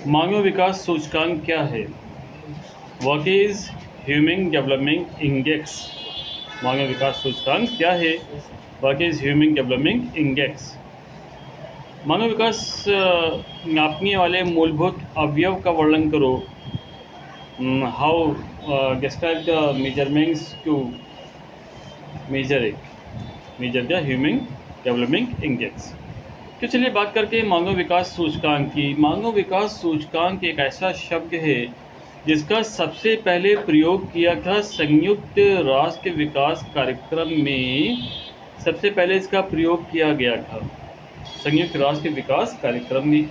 मानव विकास सूचकांक क्या है? What is human development index? मानव विकास सूचकांक क्या है? What is human development index? मानव विकास नापने वाले मूलभूत अवयव का वर्णन करो। How describe the measurements to measure the human development index. तो चलिए बात करके मानव विकास सूचकांक की। मानव विकास सूचकांक एक ऐसा शब्द है जिसका सबसे पहले प्रयोग किया था संयुक्त राष्ट्र विकास कार्यक्रम में। सबसे पहले इसका प्रयोग किया गया था संयुक्त राष्ट्र विकास कार्यक्रम में।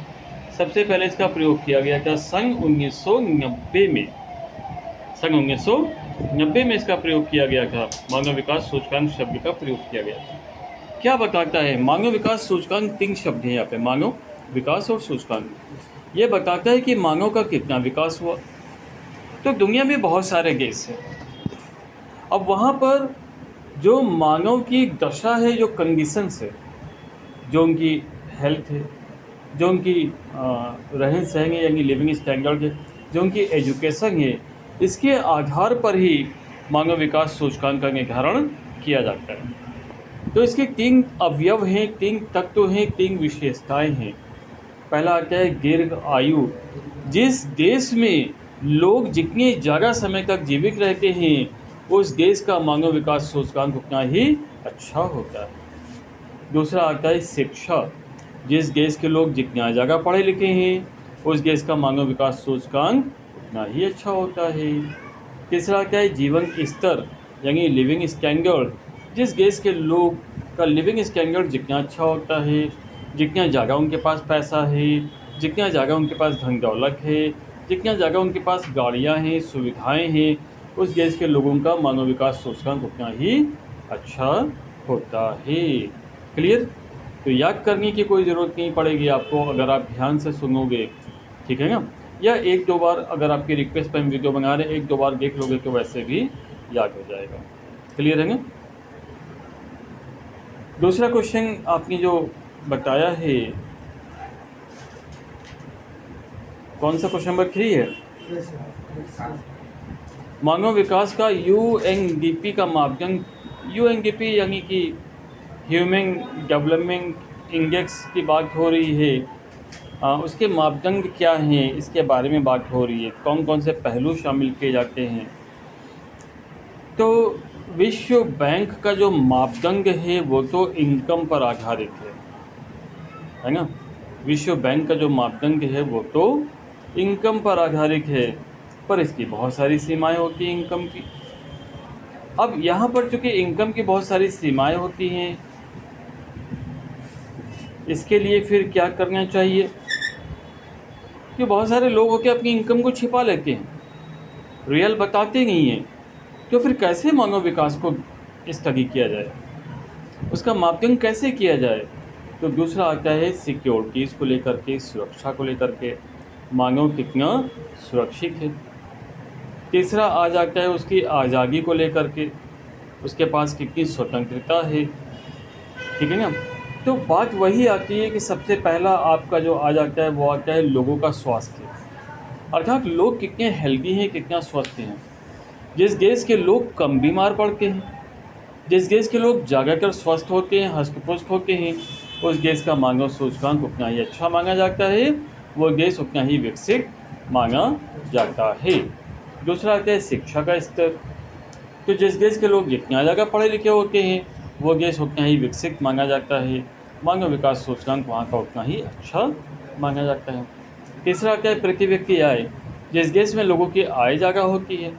सबसे पहले इसका प्रयोग किया गया था सन 1990 में। सन 1990 में इसका प्रयोग किया गया था। मानव विकास सूचकांक शब्द का प्रयोग किया गया था। क्या बताता है मानव विकास सूचकांक? 3 शब्द हैं यहाँ पे, मानव विकास और सूचकांक। ये बताता है कि मानव का कितना विकास हुआ। तो दुनिया में बहुत सारे देश हैं। अब वहाँ पर जो मानव की दशा है, जो कंडीशंस है, जो उनकी हेल्थ है, जो उनकी रहन सहन है यानी लिविंग स्टैंडर्ड है, जो उनकी एजुकेशन है, इसके आधार पर ही मानव विकास सूचकांक का निर्धारण किया जाता है। तो इसके 3 अवयव हैं, 3 तत्व हैं, 3 विशेषताएं हैं। पहला आता है दीर्घ आयु। जिस देश में लोग जितने ज़्यादा समय तक जीवित रहते हैं उस देश का मानव विकास सूचकांक उतना ही अच्छा होता है। दूसरा आता है शिक्षा। जिस देश के लोग जितना ज़्यादा पढ़े लिखे हैं उस देश का मानव विकास सूचकांक उतना ही अच्छा होता है। तीसरा आता है जीवन स्तर यानी लिविंग स्टैंडर्ड। जिस देश के लोग का लिविंग स्टैंडर्ड जितना अच्छा होता है, जितना ज़्यादा उनके पास पैसा है, जितना ज़्यादा उनके पास धन दौलत है, जितना ज़्यादा उनके पास गाड़ियाँ हैं, सुविधाएं हैं, उस देश के लोगों का मानव विकास सूचकांक उतना ही अच्छा होता है। क्लियर? तो याद करने की कोई ज़रूरत नहीं पड़ेगी आपको अगर आप ध्यान से सुनोगे, ठीक है ना? या 1-2 बार अगर आपकी रिक्वेस्ट पर हम वीडियो बना रहे हैं, 1-2 बार देख लोगे तो वैसे भी याद हो जाएगा। क्लियर है ना? दूसरा क्वेश्चन आपने जो बताया है, कौन सा क्वेश्चन नंबर 3 है? मानव विकास का यूएनडीपी का मापदंड। यूएनडीपी यानी कि ह्यूमन डेवलपमेंट इंडेक्स की बात हो रही है। उसके मापदंड क्या हैं इसके बारे में बात हो रही है, कौन कौन से पहलू शामिल किए जाते हैं। तो विश्व बैंक का जो मापदंड है वो तो इनकम पर आधारित है ना? विश्व बैंक का जो मापदंड है वो तो इनकम पर आधारित है, पर इसकी बहुत सारी सीमाएं होती हैं इनकम की। अब यहाँ पर चूँकि इनकम की बहुत सारी सीमाएं होती हैं, इसके लिए फिर क्या करना चाहिए कि बहुत सारे लोग होकर अपनी इनकम को छिपा लेते हैं, रियल बताते नहीं हैं। तो फिर कैसे मानव विकास को स्टडी किया जाए, उसका मापदंड कैसे किया जाए? तो दूसरा आता है सिक्योरिटीज़ को लेकर के, सुरक्षा को लेकर के, मानव कितना सुरक्षित है। तीसरा आ जाता है उसकी आज़ादी को लेकर के, उसके पास कितनी स्वतंत्रता है, ठीक है ना? तो बात वही आती है कि सबसे पहला आपका जो आ जाता है वो आता है लोगों का स्वास्थ्य, अर्थात लोग कितने हेल्दी हैं, कितना स्वस्थ हैं। जिस देश के लोग कम बीमार पड़ते हैं, जिस देश के लोग ज़्यादातर स्वस्थ होते हैं, हष्ट-पुष्ट होते हैं, उस देश का मानव सूचकांक उतना ही अच्छा माना जाता है, वो देश उतना ही विकसित माना जाता है। दूसरा आता है शिक्षा का स्तर। तो जिस देश के लोग जितना ज़्यादा पढ़े लिखे होते हैं वो देश उतना ही विकसित माना जाता है, मानव विकास सूचकांक वहाँ का उतना ही अच्छा माना जाता है। तीसरा आता है प्रति व्यक्ति आय। जिस देश में लोगों की आय ज़्यादा होती है,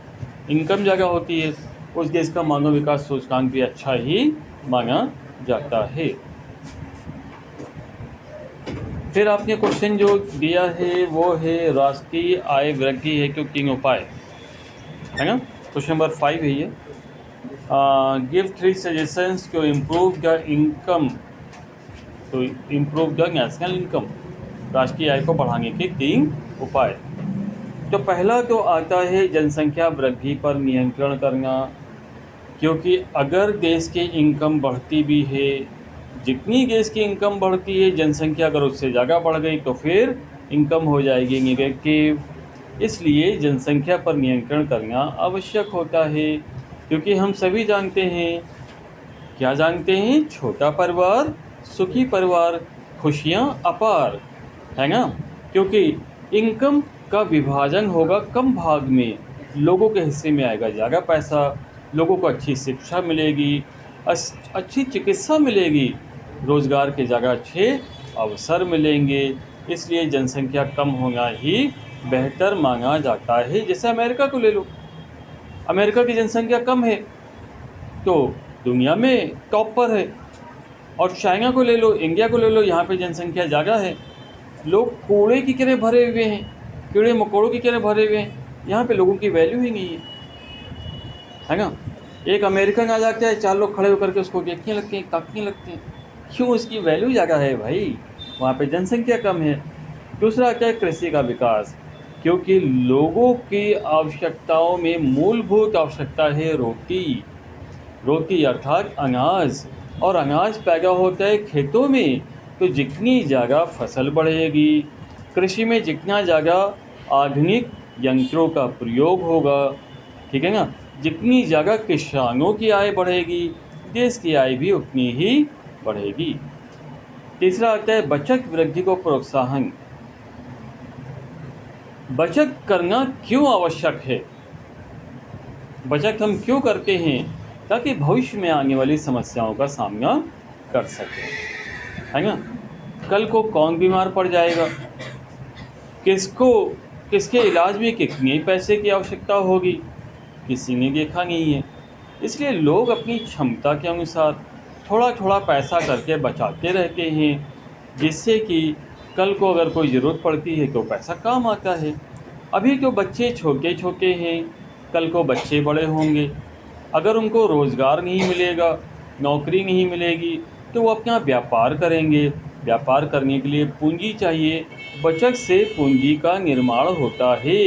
इनकम ज़्यादा होती है, उस देश का मानव विकास सूचकांक भी अच्छा ही माना जाता है। फिर आपने क्वेश्चन जो दिया है वो है राष्ट्रीय आय वृद्धि हेतु 3 उपाय, है ना? क्वेश्चन नंबर 5 है ये। Give 3 suggestions to improve the income, तो इम्प्रूव द नेशनल इनकम, राष्ट्रीय आय को बढ़ाने के 3 उपाय। तो पहला तो आता है जनसंख्या वृद्धि पर नियंत्रण करना, क्योंकि अगर देश की इनकम बढ़ती भी है, जितनी देश की इनकम बढ़ती है, जनसंख्या अगर उससे ज़्यादा बढ़ गई तो फिर इनकम हो जाएगी नेगेटिव। इसलिए जनसंख्या पर नियंत्रण करना आवश्यक होता है, क्योंकि हम सभी जानते हैं, क्या जानते हैं, छोटा परिवार सुखी परिवार, खुशियाँ अपार, है ना। क्योंकि इनकम का विभाजन होगा कम भाग में, लोगों के हिस्से में आएगा ज़्यादा पैसा, लोगों को अच्छी शिक्षा मिलेगी, अच्छी चिकित्सा मिलेगी, रोज़गार के जगह अच्छे अवसर मिलेंगे। इसलिए जनसंख्या कम होना ही बेहतर माना जाता है। जैसे अमेरिका को ले लो, अमेरिका की जनसंख्या कम है तो दुनिया में टॉप पर है, और चाइना को ले लो, इंडिया को ले लो, यहाँ पे जनसंख्या ज़्यादा है, लोग कूड़े की तरह भरे हुए हैं, कीड़े मकोड़ों की तरह भरे हुए हैं, यहाँ पे लोगों की वैल्यू ही नहीं है ना। एक अमेरिकन आ जाता है, 4 लोग खड़े होकर के उसको देखने लगते हैं, ताकने लगते हैं, क्यों, उसकी वैल्यू ज़्यादा है भाई, वहाँ पे जनसंख्या कम है। दूसरा आता है कृषि का विकास, क्योंकि लोगों की आवश्यकताओं में मूलभूत आवश्यकता है रोटी, रोटी अर्थात अनाज, और अनाज पैदा होता है खेतों में, तो जितनी ज़्यादा फसल बढ़ेगी, कृषि में जितना ज़्यादा आधुनिक यंत्रों का प्रयोग होगा, ठीक है ना, जितनी ज़्यादा किसानों की आय बढ़ेगी, देश की आय भी उतनी ही बढ़ेगी। तीसरा आता है बचत वृद्धि को प्रोत्साहन। बचत करना क्यों आवश्यक है, बचत हम क्यों करते हैं, ताकि भविष्य में आने वाली समस्याओं का सामना कर सकें, है ना। कल को कौन बीमार पड़ जाएगा, किसके इलाज में कितने पैसे की आवश्यकता होगी, किसी ने देखा नहीं है। इसलिए लोग अपनी क्षमता के अनुसार थोड़ा थोड़ा पैसा करके बचाते रहते हैं, जिससे कि कल को अगर कोई ज़रूरत पड़ती है तो पैसा काम आता है। अभी तो बच्चे छोटे छोटे हैं, कल को बच्चे बड़े होंगे, अगर उनको रोज़गार नहीं मिलेगा, नौकरी नहीं मिलेगी, तो वो अपना व्यापार करेंगे। व्यापार करने के लिए पूंजी चाहिए, बचत से पूंजी का निर्माण होता है।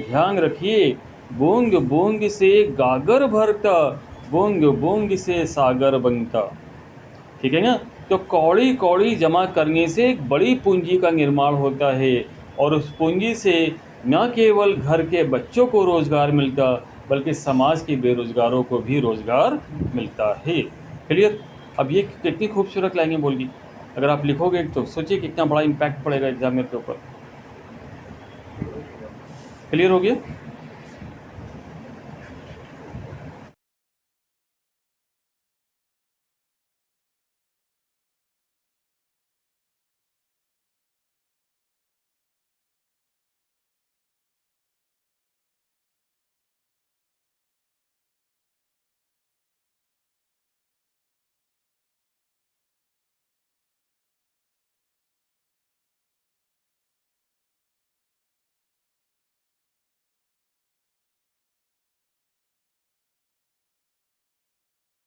ध्यान रखिए, बूंद बूंद से गागर भरता, बूंद बूंद से सागर बनता, ठीक है ना। तो कौड़ी कौड़ी जमा करने से एक बड़ी पूंजी का निर्माण होता है, और उस पूंजी से न केवल घर के बच्चों को रोज़गार मिलता, बल्कि समाज के बेरोजगारों को भी रोज़गार मिलता है। क्लियर। अब ये कितनी खूबसूरत लाइनें बोल दी, अगर आप लिखोगे तो सोचिए कितना बड़ा इम्पैक्ट पड़ेगा एग्जामिनर के ऊपर। क्लियर हो गया।